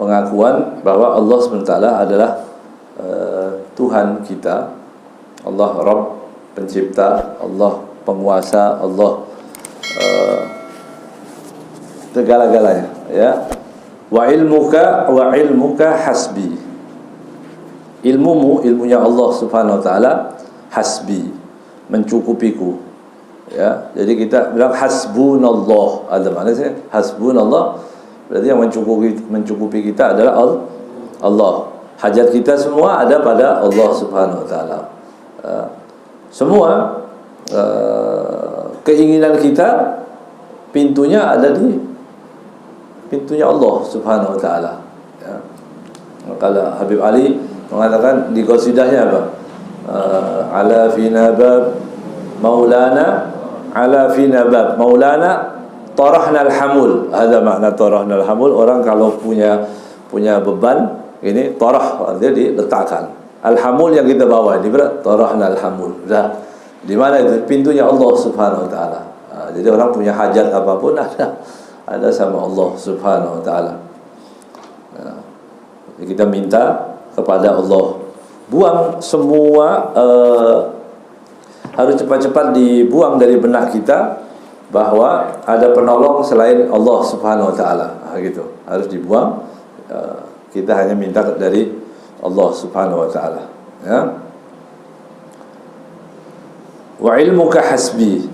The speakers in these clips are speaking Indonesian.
pengakuan bahwa Allah SWT adalah Tuhan kita, Allah Rabb, pencipta, Allah penguasa, Allah segala-galanya, ya. Wa ilmuka hasbi. Ilmunya Allah Subhanahu wa taala hasbi, mencukupiku. Ya, jadi kita bilang hasbunallah. Ada maknanya hasbunallah, berarti yang mencukupi kita adalah Allah. Hajat kita semua ada pada Allah Subhanahu wa taala. Semua keinginan kita pintunya ada di pintunya Allah Subhanahu wa taala, ya. Kalau Habib Ali mengatakan di qasidahnya apa? Ala fina bab maulana, ala fina bab maulana tarahna alhamul. Ada makna tarahna alhamul. Orang kalau punya beban ini tarah, dia diletakkan. Alhamul yang kita bawa ini berat, tarahna alhamul. Dah. Di mana itu? Pintunya Allah Subhanahu wa taala. Jadi orang punya hajat apapun ada sama Allah Subhanahu wa taala. Kita minta kepada Allah. Buang semua, harus cepat-cepat dibuang dari benak kita bahwa ada penolong selain Allah Subhanahu wa taala. Gitu. Harus dibuang. Kita hanya minta dari Allah Subhanahu wa taala, ya. Wa ilmuka hasbi.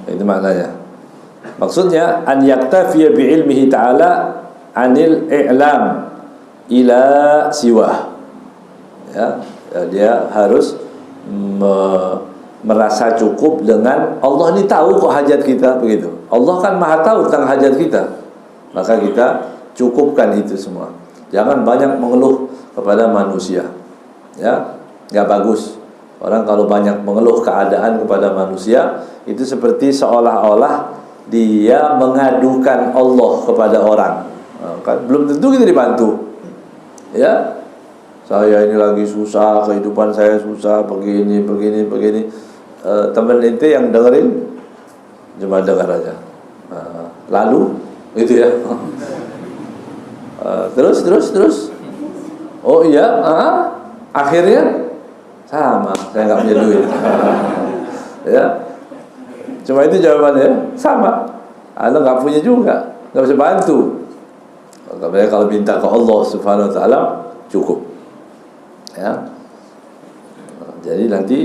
Itu maknanya. Maksudnya an yaktafiya bi ilmihi ta'ala anil i'lam ila siwah. Ya, dia harus merasa cukup dengan Allah ini tahu kok hajat kita, begitu. Allah kan Maha tahu tentang hajat kita. Maka kita cukupkan itu semua. Jangan banyak mengeluh kepada manusia. Ya, enggak bagus. Orang kalau banyak mengeluh keadaan kepada manusia, itu seperti seolah-olah dia mengadukan Allah kepada orang. Kan belum tentu kita dibantu. Ya, saya ini lagi susah, kehidupan saya susah, begini. Teman ente yang dengerin cuma dengar aja. Lalu gitu ya. Terus. Oh iya, akhirnya sama, saya nggak punya duit. Ya, cuma itu jawabannya, sama. Anda nggak punya juga, nggak bisa bantu. Kalau minta ke Allah Subhanahu wa taala cukup. Ya. Jadi nanti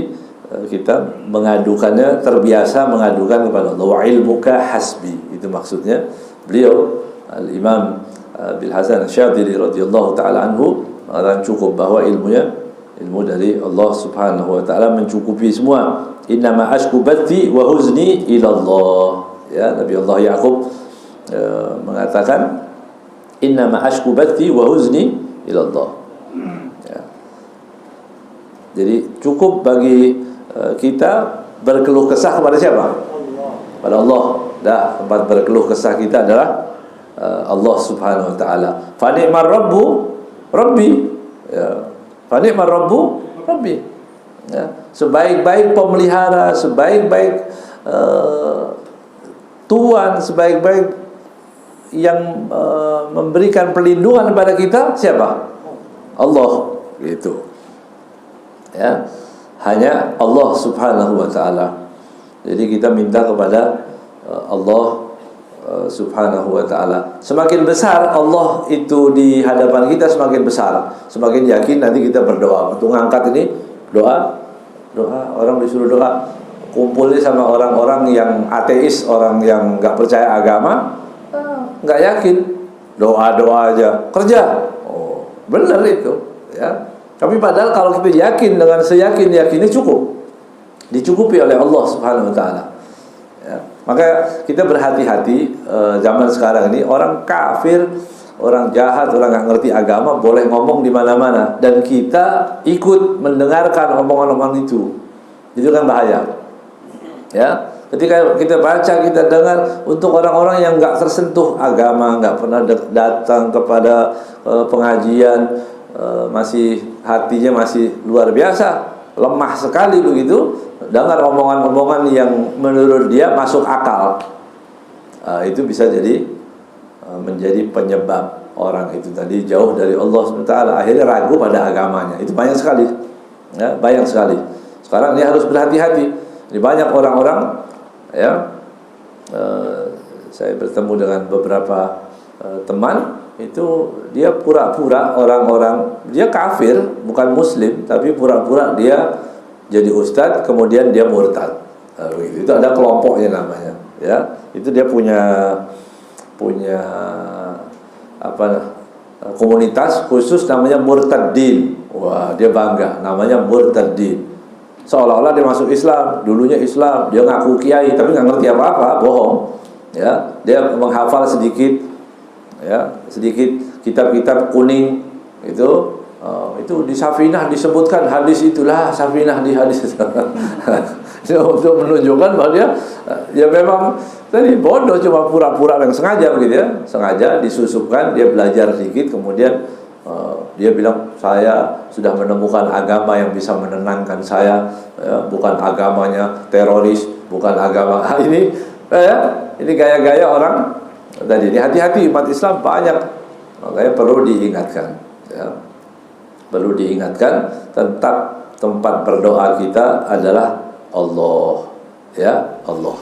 kita mengadukannya, terbiasa mengadukan kepada Allah. Wa ilmuka hasbi. Itu maksudnya beliau Al-Imam Bil Hasan Asy-Syadzili radhiyallahu taala anhu mengatakan cukup, bahwa ilmu dari Allah Subhanahu wa taala mencukupi semua. Innama ashku bathi wa huzni ila Allah. Ya, Nabi Allah Yaqub mengatakan innama ashku bathi wa huzni ila Allah. Ya. Jadi cukup bagi kita berkeluh kesah kepada siapa? Pada Allah. Dah, tempat berkeluh kesah kita adalah Allah Subhanahu wa taala. Fa ni'mar rabbi. Ya. Fa ni'mar rabbi. Ya. Sebaik-baik pemelihara, sebaik-baik tuan, sebaik-baik yang memberikan perlindungan kepada kita siapa? Allah, gitu. Ya. Hanya Allah Subhanahu wa taala. Jadi kita minta kepada Allah Subhanahu wa taala. Semakin besar Allah itu di hadapan kita, semakin besar, semakin yakin nanti kita berdoa. Untuk ngangkat ini doa, orang disuruh doa, kumpulnya sama orang-orang yang ateis, orang yang enggak percaya agama, enggak yakin, doa-doa aja, kerja. Oh, benar itu, ya. Tapi padahal kalau kita yakin dengan seyakin-yakinnya cukup, dicukupi oleh Allah Subhanahu wa taala. Ya. Maka kita berhati-hati zaman sekarang ini, orang kafir, orang jahat, orang nggak ngerti agama boleh ngomong di mana-mana, dan kita ikut mendengarkan omongan-omongan itu kan bahaya. Ya, ketika kita baca, kita dengar, untuk orang-orang yang nggak tersentuh agama, nggak pernah datang kepada pengajian, masih hatinya masih luar biasa lemah sekali begitu, dengar omongan-omongan yang menurut dia masuk akal, itu bisa jadi menjadi penyebab orang itu tadi jauh dari Allah SWT, akhirnya ragu pada agamanya. Itu banyak sekali, ya, banyak sekali. Sekarang dia harus berhati-hati. Jadi banyak orang-orang, ya, saya bertemu dengan beberapa teman, itu dia pura-pura orang-orang, dia kafir, bukan muslim, tapi pura-pura dia jadi ustadz, kemudian dia murtad. Itu ada kelompoknya namanya, ya. Itu dia punya apa, komunitas khusus namanya murtadin. Wah, dia bangga namanya murtadin. Seolah-olah dia masuk Islam, dulunya Islam, dia ngaku kiai tapi nggak ngerti apa-apa, bohong. Ya, dia menghafal sedikit, ya, sedikit kitab-kitab kuning itu di Safinah disebutkan hadis itulah, Safinah di hadis itu. Untuk menunjukkan bahwa dia ya memang tadi bodoh, cuma pura-pura yang sengaja begitu ya, sengaja disusupkan, dia belajar sedikit, kemudian dia bilang saya sudah menemukan agama yang bisa menenangkan saya, ya, bukan agamanya teroris, bukan agama ini, ya, ini gaya-gaya orang tadi. Ini hati-hati, umat Islam banyak, makanya perlu diingatkan, ya. Perlu diingatkan, tetap tempat berdoa kita adalah Allah, ya, Allah.